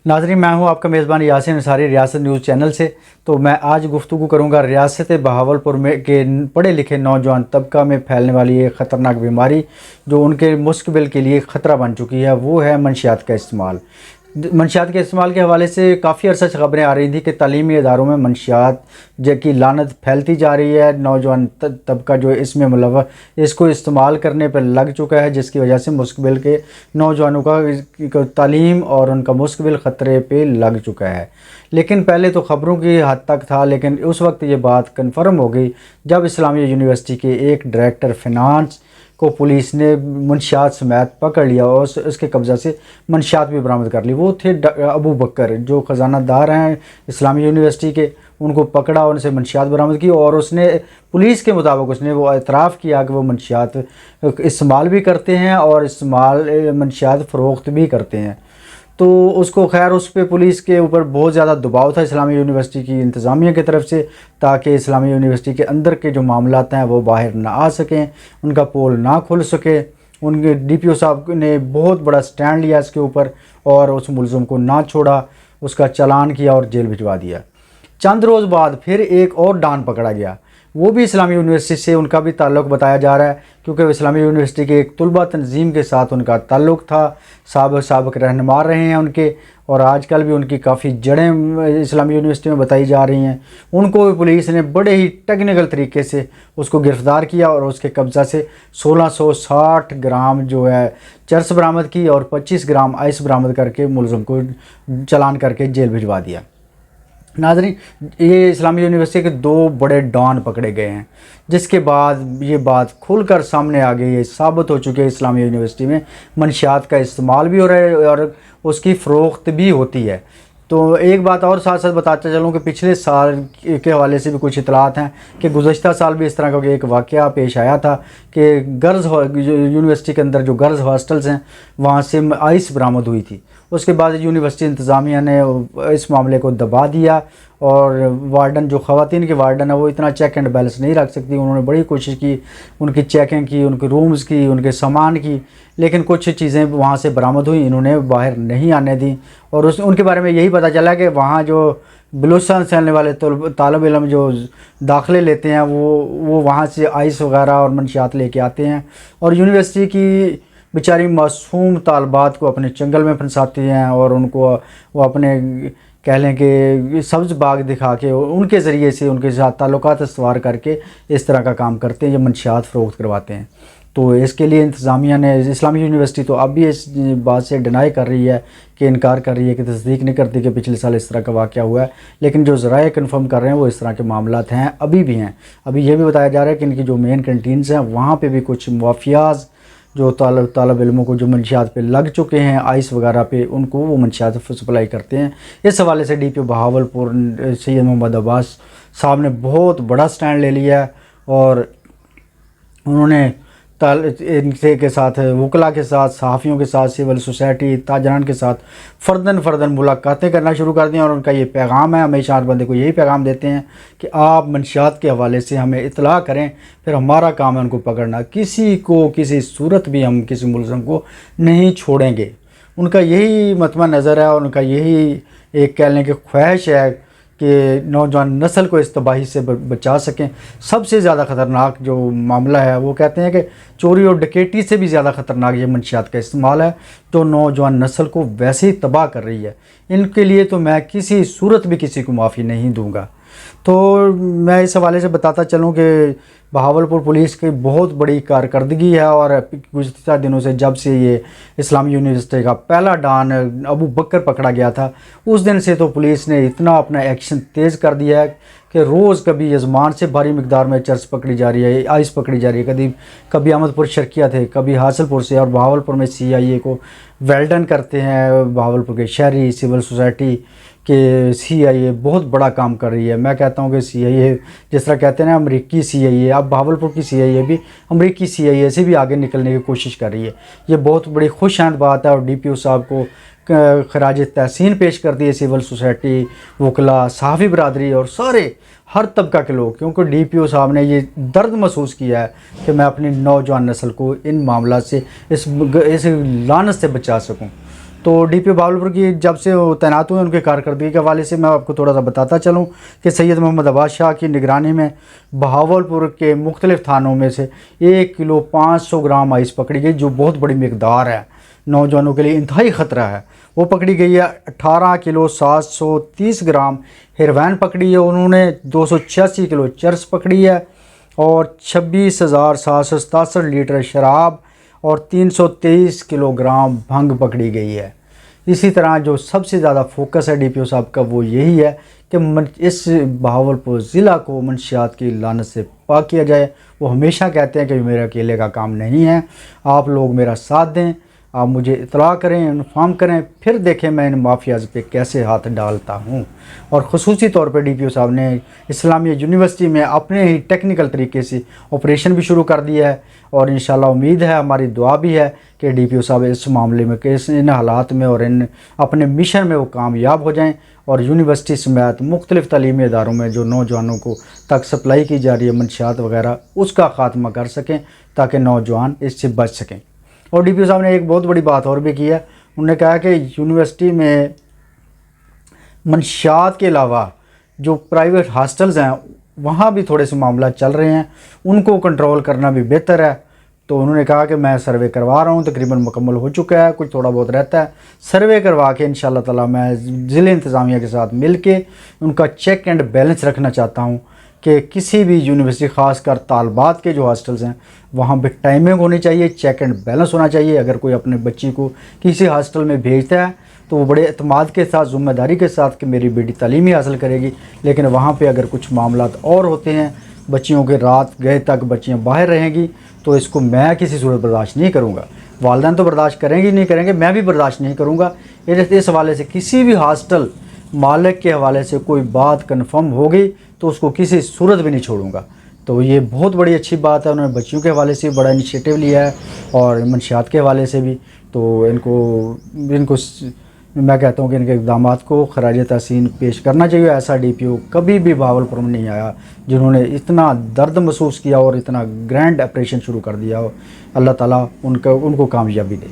नाज़रीन, मैं हूं आपका मेज़बान यासिन अंसारी रियासत न्यूज़ चैनल से। तो मैं आज गुफ्तगू करूंगा रियासत बहावलपुर में के पढ़े लिखे नौजवान तबका में फैलने वाली एक ख़तरनाक बीमारी जो उनके मुस्तक़बिल के लिए ख़तरा बन चुकी है, वो है मंशियात का इस्तेमाल। मंशियात के इस्तेमाल के हवाले से काफ़ी अरसा से ख़बरें आ रही थी कि तालीमी इदारों में मंशियात की लानत फैलती जा रही है। नौजवान तबका जो इसमें मुलव्वस इसको इस्तेमाल करने पर लग चुका है, जिसकी वजह से मुस्तक़बिल के नौजवानों का तालीम और उनका मुस्तक़बिल ख़तरे पे लग चुका है। लेकिन पहले तो ख़बरों की हद तक था, लेकिन उस वक्त ये बात कन्फर्म हो गई जब इस्लामिया यूनिवर्सिटी के एक डायरेक्टर फ़िनांस को पुलिस ने मंशियात समेत पकड़ लिया और उसके कब्ज़ा से मंशियात भी बरामद कर ली। वो थे अबू बकर, जो ख़जानादार हैं इस्लामी यूनिवर्सिटी के। उनको पकड़ा, उनसे मंशियात बरामद की और उसने पुलिस के मुताबिक उसने वो एतराफ़ किया कि वो मंशियात इस्तेमाल भी करते हैं और मंशियात फ़रोख्त भी करते हैं। तो उसको खैर उस पर पुलिस के ऊपर बहुत ज़्यादा दबाव था इस्लामी यूनिवर्सिटी की इंतज़ामिया की तरफ से, ताकि इस्लामी यूनिवर्सिटी के अंदर के जो मामलात हैं वो बाहर ना आ सकें, उनका पोल ना खुल सके। उनके DPO साहब ने बहुत बड़ा स्टैंड लिया इसके ऊपर और उस मुलज़िम को ना छोड़ा, उसका चालान किया और जेल भिजवा दिया। चंद रोज़ बाद फिर एक और डॉन पकड़ा गया। वो भी इस्लामी यूनिवर्सिटी से उनका भी ताल्लुक़ बताया जा रहा है, क्योंकि इस्लामी यूनिवर्सिटी के एक तलबा तंजीम के साथ उनका ताल्लुक़ था। साबिक़ रहनुमा रहे हैं उनके, और आजकल भी उनकी काफ़ी जड़ें इस्लामी यूनिवर्सिटी में बताई जा रही हैं। उनको भी पुलिस ने बड़े ही टेक्निकल तरीके से उसको गिरफ़्तार किया और उसके कब्ज़ा से 1660 ग्राम जो है चरस बरामद की और 25 ग्राम आइस बरामद करके मुलज़िम को चालान करके जेल भिजवा दिया। नाज़रीन, ये इस्लामी यूनिवर्सिटी के 2 बड़े डॉन पकड़े गए हैं, जिसके बाद ये बात खुलकर सामने आ गई है, साबित हो चुकी है इस्लामी यूनिवर्सिटी में मंशियात का इस्तेमाल भी हो रहा है और उसकी फ़रोख्त भी होती है। तो एक बात और साथ साथ बताते चलूँ कि पिछले साल के हवाले से भी कुछ इतलात हैं कि गुज़श्ता साल भी इस तरह का एक वाक़या पेश आया था कि गर्ल्स यूनिवर्सिटी के अंदर जो गर्ल्स हॉस्टल्स हैं वहाँ से आइस बरामद हुई थी। उसके बाद यूनिवर्सिटी इंतज़ामिया ने इस मामले को दबा दिया और वार्डन जो ख़वातीन के वार्डन है वो इतना चेक एंड बैलेंस नहीं रख सकती। उन्होंने बड़ी कोशिश की, उनकी चेकिंग की, उनके रूम्स की, उनके सामान की, लेकिन कुछ चीज़ें वहाँ से बरामद हुई, इन्होंने बाहर नहीं आने दी। और उनके बारे में यही पता चला कि वहाँ जो बलूचिस्तान से आने वाले तालिब इल्म जो दाखिले लेते हैं वो वहाँ से आइस वगैरह और मंशियात लेके आते हैं और यूनिवर्सिटी की बेचारी मासूम तालबात को अपने जंगल में फंसाती हैं और उनको वो अपने कह लें कि सब्ज़ बाग दिखा के उनके ज़रिए से उनके साथ ताल्लुकात इस्तवार करके इस तरह का काम करते हैं, ये मंशियात फ़रोख्त करवाते हैं। तो इसके लिए इंतज़ामिया ने इस्लामी यूनिवर्सिटी तो अब भी इस बात से डिनाई कर रही है कि इनकार कर रही है कि तस्दीक नहीं करती कि पिछले साल इस तरह का वाक़या हुआ है, लेकिन जो ज़राए कन्फर्म कर रहे हैं वो इस तरह के मामलात हैं, अभी भी हैं। अभी ये भी बताया जा रहा है कि इनकी जो मेन कैंटीन्स हैं वहाँ पर भी कुछ माफियाज़ जो तालिब इल्मों को जो मंशियात पे लग चुके हैं आइस वगैरह पे, उनको वो मंशियात सप्लाई करते हैं। इस हवाले से DPO बहावलपुर सैयद मोहम्मद अब्बास साहब ने बहुत बड़ा स्टैंड ले लिया है और उन्होंने इनसे के साथ वकला के साथ, सहाफ़ियों के साथ, सिविल सोसाइटी ताजरान के साथ फ़र्दन मुलाकातें करना शुरू कर दी और उनका ये पैगाम है, हमेशा हर बंदे को यही पैगाम देते हैं कि आप मंशियात के हवाले से हमें इत्तला करें, फिर हमारा काम है उनको पकड़ना। किसी को किसी सूरत भी हम किसी मुलज़िम को नहीं छोड़ेंगे। उनका यही मतवा नज़र है और उनका यही एक कह लें कि ख्वाहिश है कि नौजवान नस्ल को इस तबाही से बचा सकें। सबसे ज़्यादा ख़तरनाक जो मामला है वो कहते हैं कि चोरी और डकैती से भी ज़्यादा ख़तरनाक ये मंशियात का इस्तेमाल है, जो नौजवान नस्ल को वैसे ही तबाह कर रही है। इनके लिए तो मैं किसी सूरत भी किसी को माफ़ी नहीं दूँगा। तो मैं इस हवाले से बताता चलूँ कि बहावलपुर पुलिस की बहुत बड़ी कारकर्दगी है और गुज़श्ता दिनों से जब से ये इस्लामी यूनिवर्सिटी का पहला डॉन अबू बकर पकड़ा गया था, उस दिन से तो पुलिस ने इतना अपना एक्शन तेज़ कर दिया है कि रोज़ कभी यजमान से भारी मिकदार में चरस पकड़ी जा रही है, आइस पकड़ी जा रही है, कभी अहमदपुर शर्किया थे, कभी हासिलपुर से, और बहावलपुर में CIA को वेल्डन करते हैं। बहावलपुर के शहरी सिविल सोसाइटी कि CIA बहुत बड़ा काम कर रही है। मैं कहता हूँ कि CIA जिस तरह कहते हैं ना अमरीकी CIA, अब बहावलपुर की CIA भी अमरीकी CIA से भी आगे निकलने की कोशिश कर रही है। ये बहुत बड़ी खुशआमद बात है और DPO साहब को खराज तहसीन पेश कर दी है सिविल सोसाइटी, वकला, सहाफ़ी बरादरी और सारे हर तबका के लोग, क्योंकि DPO साहब ने ये दर्द महसूस किया है कि मैं अपनी नौजवान नस्ल को इन मामला से इस लानत से बचा सकूं। تو ڈی پی او بہاولپور کی جب سے وہ تعینات ہوئے ان کے کارکردگی کے حوالے سے میں آپ کو تھوڑا سا بتاتا چلوں کہ سید محمد عباس شاہ کی نگرانی میں بہاولپور کے مختلف تھانوں میں سے 1 کلو 500 گرام آئس پکڑی گئی، جو بہت بڑی مقدار ہے، نوجوانوں کے لیے انتہائی خطرہ ہے۔ وہ پکڑی گئی ہے 18 کلو 730 گرام ہیروین پکڑی ہے انہوں نے، 286 کلو چرس پکڑی ہے، اور 26,767 لیٹر شراب اور 323 کلو گرام بھنگ پکڑی گئی ہے۔ اسی طرح جو سب سے زیادہ فوکس ہے ڈی پی او صاحب کا وہ یہی ہے کہ اس بہاولپور ضلع کو منشیات کی لعنت سے پاک کیا جائے۔ وہ ہمیشہ کہتے ہیں کہ میرے اکیلے کا کام نہیں ہے، آپ لوگ میرا ساتھ دیں، آپ مجھے اطلاع کریں، انفارم کریں، پھر دیکھیں میں ان مافیاز پہ کیسے ہاتھ ڈالتا ہوں۔ اور خصوصی طور پہ ڈی پی او صاحب نے اسلامیہ یونیورسٹی میں اپنے ہی ٹیکنیکل طریقے سے آپریشن بھی شروع کر دیا ہے، اور انشاءاللہ امید ہے، ہماری دعا بھی ہے کہ ڈی پی او صاحب اس معاملے میں کہ ان حالات میں اور ان اپنے مشن میں وہ کامیاب ہو جائیں، اور یونیورسٹی سمیت مختلف تعلیمی اداروں میں جو نوجوانوں کو تک سپلائی کی جا رہی ہے منشیات وغیرہ، اس کا خاتمہ کر سکیں تاکہ نوجوان اس سے بچ سکیں۔ اور ڈی پی او صاحب نے ایک بہت بڑی بات اور بھی کی ہے، انہوں نے کہا کہ یونیورسٹی میں منشیات کے علاوہ جو پرائیویٹ ہاسٹلز ہیں وہاں بھی تھوڑے سے معاملات چل رہے ہیں، ان کو کنٹرول کرنا بھی بہتر ہے۔ تو انہوں نے کہا کہ میں سروے کروا رہا ہوں، تقریباً مکمل ہو چکا ہے، کچھ تھوڑا بہت رہتا ہے، سروے کروا کے انشاءاللہ تعالیٰ میں ضلع انتظامیہ کے ساتھ مل کے ان کا چیک اینڈ بیلنس رکھنا چاہتا ہوں کہ کسی بھی یونیورسٹی، خاص کر طالبات کے جو ہاسٹلز ہیں وہاں پہ ٹائمنگ ہونی چاہیے، چیک اینڈ بیلنس ہونا چاہیے۔ اگر کوئی اپنے بچی کو کسی ہاسٹل میں بھیجتا ہے تو وہ بڑے اعتماد کے ساتھ، ذمہ داری کے ساتھ کہ میری بیٹی تعلیمی حاصل کرے گی، لیکن وہاں پہ اگر کچھ معاملات اور ہوتے ہیں، بچیوں کے رات گئے تک بچیاں باہر رہیں گی، تو اس کو میں کسی صورت برداشت نہیں کروں گا۔ والدین تو برداشت کریں گی نہیں کریں گے، میں بھی برداشت نہیں کروں گا۔ اس حوالے سے کسی بھی ہاسٹل مالک کے حوالے سے کوئی بات کنفرم ہو گئی تو اس کو کسی صورت بھی نہیں چھوڑوں گا۔ تو یہ بہت بڑی اچھی بات ہے، انہوں نے بچیوں کے حوالے سے بڑا انیشیٹو لیا ہے اور منشیات کے حوالے سے بھی۔ تو ان کو میں کہتا ہوں کہ ان کے اقدامات کو خراج تحسین پیش کرنا چاہیے۔ ایسا ڈی پی او کبھی بھی بہاولپور میں نہیں آیا جنہوں نے اتنا درد محسوس کیا اور اتنا گرینڈ آپریشن شروع کر دیا ہو۔ اللہ تعالیٰ ان کو کامیابی دے۔